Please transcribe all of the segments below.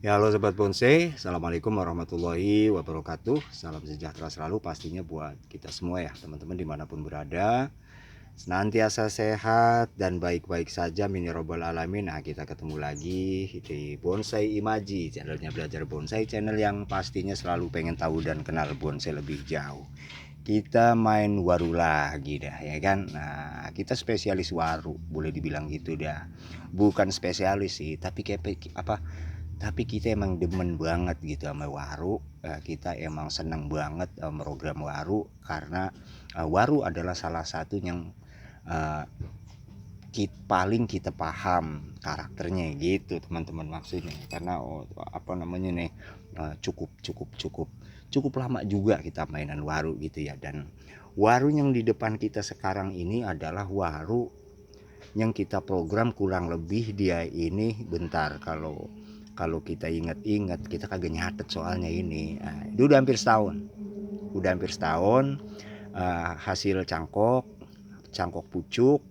Ya, halo Sobat Bonsai, Assalamualaikum warahmatullahi wabarakatuh. Salam sejahtera selalu pastinya buat kita semua ya, teman-teman dimanapun berada. Senantiasa sehat dan baik-baik saja, amin ya robbal alamin. Nah, kita ketemu lagi di Bonsai Imaji, channelnya Belajar Bonsai, channel yang pastinya selalu pengen tahu dan kenal bonsai lebih jauh. Kita main waru lagi dah ya kan. Nah, kita spesialis waru, boleh dibilang gitu dah. Bukan spesialis sih, tapi kayak apa, tapi kita emang demen banget gitu sama waru. Kita emang seneng banget program waru karena waru adalah salah satu yang uh, paling kita paham karakternya gitu teman-teman, maksudnya karena apa namanya nih, cukup cukup cukup cukup lama juga kita mainan waru gitu ya. Dan waru yang di depan kita sekarang ini adalah waru yang kita program kurang lebih dia ini bentar, kalau kalau kita ingat-ingat kita kagak nyatet soalnya ini. Nah, itu udah hampir setahun hasil cangkok cangkok pucuk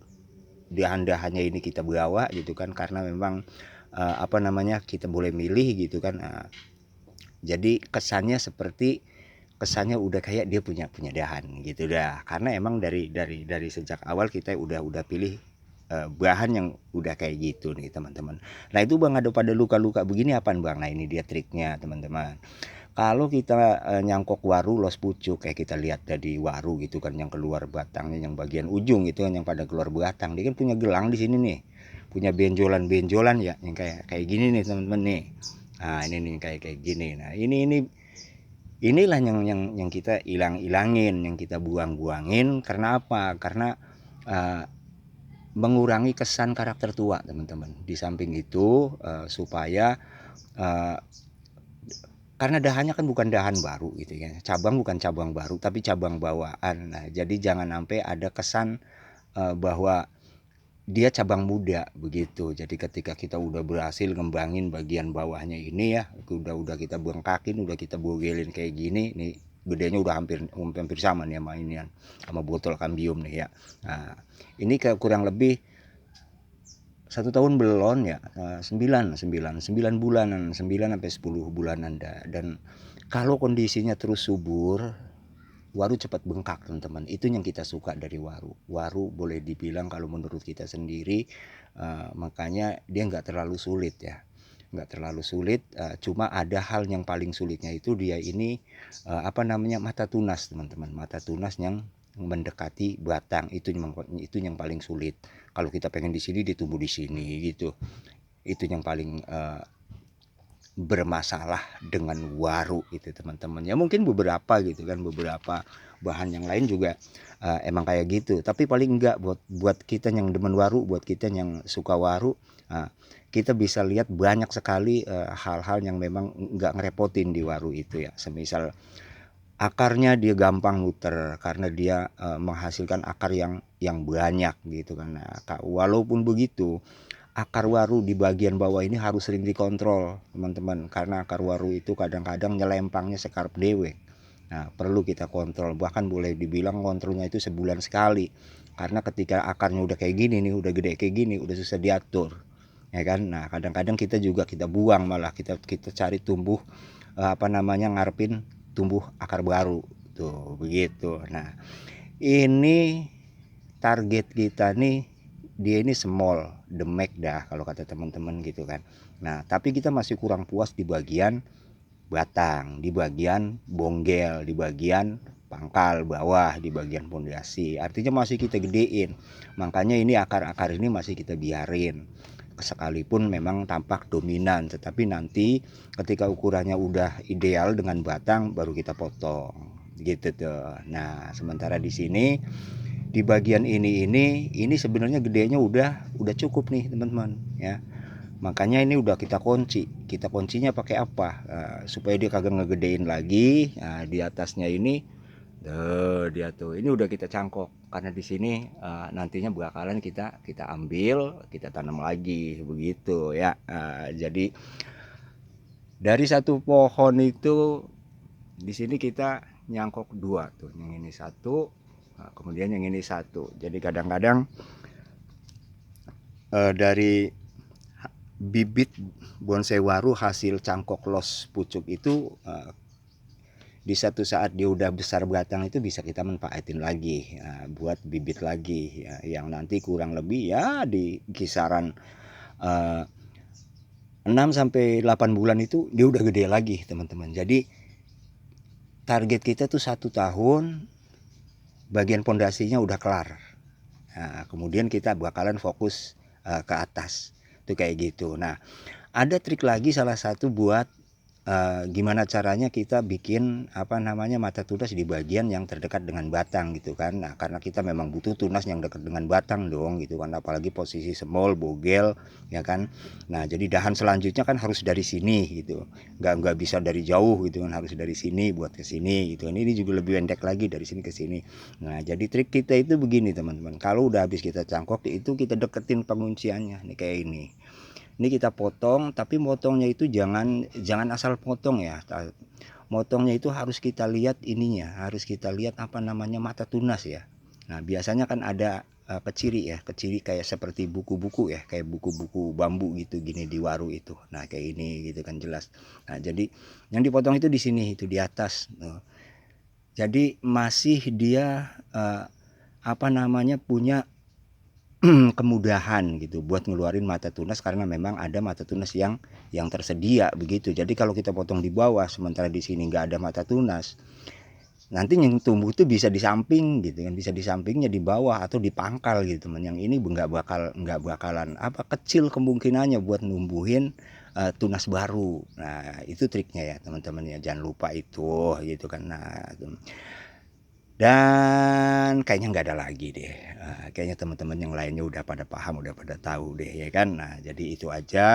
dahan-dahannya ini kita bawa gitu kan, karena memang apa namanya, kita boleh milih gitu kan. Jadi kesannya udah kayak dia punya punya dahan gitu dah, karena emang dari sejak awal kita udah pilih bahan yang udah kayak gitu nih teman-teman. Nah itu bang, ada pada luka-luka begini apaan bang? Nah ini dia triknya teman-teman. Kalau kita nyangkok waru los pucuk kayak kita lihat dari waru gitu kan, yang keluar batangnya, yang bagian ujung itu kan yang pada keluar batang, dia kan punya gelang di sini nih, punya benjolan-benjolan ya, yang kayak kayak gini nih teman-teman nih. Nah ini nih kayak kayak gini. Nah inilah yang kita hilang-hilangin, yang kita buang-buangin. Karena apa? Karena uh, mengurangi kesan karakter tua teman-teman. Di samping itu supaya uh, karena dahannya kan bukan dahan baru gitu ya, cabang bukan cabang baru tapi cabang bawaan. Nah jadi jangan sampai ada kesan bahwa dia cabang muda begitu. Jadi ketika kita udah berhasil ngembangin bagian bawahnya ini ya, udah kita bengkakin, udah kita bogelin kayak gini nih, gedenya udah hampir hampir sama nih sama ini, sama botol kambium nih ya. Nah ini kurang lebih 1 tahun belum ya, 9 bulanan, 9 sampai 10 bulanan dah. Dan kalau kondisinya terus subur, waru cepat bengkak teman-teman. Itu yang kita suka dari waru. Waru boleh dibilang kalau menurut kita sendiri, makanya dia nggak terlalu sulit ya, nggak terlalu sulit. Cuma ada hal yang paling sulitnya itu dia ini apa namanya, mata tunas teman-teman. Mata tunas yang mendekati batang itu yang paling sulit. Kalau kita pengen di sini ditumbuh di sini gitu, itu yang paling bermasalah dengan waru itu teman-teman. Ya mungkin beberapa gitu kan, beberapa bahan yang lain juga emang kayak gitu, tapi paling enggak buat kita yang demen waru, buat kita yang suka waru, kita bisa lihat banyak sekali hal-hal yang memang enggak ngerepotin di waru itu ya. Semisal akarnya dia gampang muter karena dia menghasilkan akar yang banyak gitu kan. Nah, walaupun begitu, akar waru di bagian bawah ini harus sering dikontrol teman-teman, karena akar waru itu kadang-kadang nyelempangnya sekarep dewe. Nah perlu kita kontrol, bahkan boleh dibilang kontrolnya itu sebulan sekali, karena ketika akarnya udah kayak gini nih, udah gede kayak gini, udah susah diatur ya kan. Nah kadang-kadang kita juga kita buang, malah kita cari tumbuh apa namanya, ngarepin tumbuh akar baru tuh begitu. Nah ini target kita nih, dia ini small demek dah kalau kata teman-teman gitu kan. Nah tapi kita masih kurang puas di bagian batang, di bagian bonggel, di bagian pangkal bawah, di bagian pondasi. Artinya masih kita gedein. Makanya ini akar-akar ini masih kita biarin. Sekalipun memang tampak dominan, tetapi nanti ketika ukurannya udah ideal dengan batang baru kita potong. Gitu tuh. Nah, sementara di sini di bagian ini sebenarnya gedenya udah cukup nih teman-teman ya. Makanya ini udah kita kunci. Kita kuncinya pakai apa? Supaya dia kagak ngegedein lagi. Nah, di atasnya ini, dia tuh. Ini udah kita cangkok. Karena di sini nantinya bakalan kita ambil, kita tanam lagi begitu ya. Jadi dari satu pohon itu di sini kita nyangkok dua tuh. Yang ini satu, kemudian yang ini satu. Jadi kadang-kadang dari bibit bonsai waru hasil cangkok los pucuk itu di satu saat dia udah besar batang itu bisa kita manfaatin lagi buat bibit lagi ya, yang nanti kurang lebih ya di kisaran 6 sampai 8 bulan itu dia udah gede lagi teman-teman. Jadi target kita tuh 1 tahun bagian pondasinya udah kelar. Nah, kemudian kita bakalan fokus ke atas. Itu kayak gitu. Nah, ada trik lagi salah satu buat gimana caranya kita bikin mata tunas di bagian yang terdekat dengan batang gitu kan. Nah, karena kita memang butuh tunas yang dekat dengan batang dong gitu kan, apalagi posisi semol, bogel ya kan. Nah, jadi dahan selanjutnya kan harus dari sini gitu. Nggak bisa dari jauh gitu kan, harus dari sini buat ke sini gitu. Ini juga lebih pendek lagi dari sini ke sini. Nah, jadi trik kita itu begini teman-teman. Kalau udah habis kita cangkok itu kita deketin pengunciannya nih kayak ini. Ini kita potong, tapi motongnya itu jangan asal potong ya. Motongnya itu harus kita lihat ininya, harus kita lihat mata tunas ya. Nah, biasanya kan ada keciri ya, keciri kayak seperti buku-buku ya, kayak buku-buku bambu gitu gini di waru itu. Nah, kayak ini gitu kan jelas. Nah, jadi yang dipotong itu di sini, itu di atas. Jadi masih dia punya kemudahan gitu buat ngeluarin mata tunas karena memang ada mata tunas yang tersedia begitu. Jadi kalau kita potong di bawah sementara di sini nggak ada mata tunas, nanti yang tumbuh itu bisa di samping gitu kan, bisa di sampingnya di bawah atau di pangkal gitu teman. Yang ini nggak bakalan kecil kemungkinannya buat numbuhin tunas baru. Nah, itu triknya ya teman-teman ya, jangan lupa itu gitu kan. Nah, dan kayaknya nggak ada lagi deh. Kayaknya teman-teman yang lainnya udah pada paham, udah pada tahu deh ya kan. Nah, jadi itu aja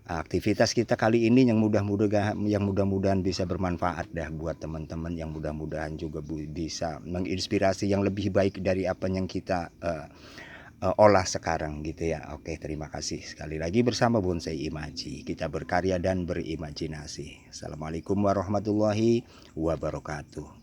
aktivitas kita kali ini yang mudah-mudahan bisa bermanfaat dah buat teman-teman, yang mudah-mudahan juga bisa menginspirasi yang lebih baik dari apa yang kita olah sekarang gitu ya. Oke, terima kasih sekali lagi bersama Bonsai Imaji. Kita berkarya dan berimajinasi. Assalamualaikum warahmatullahi wabarakatuh.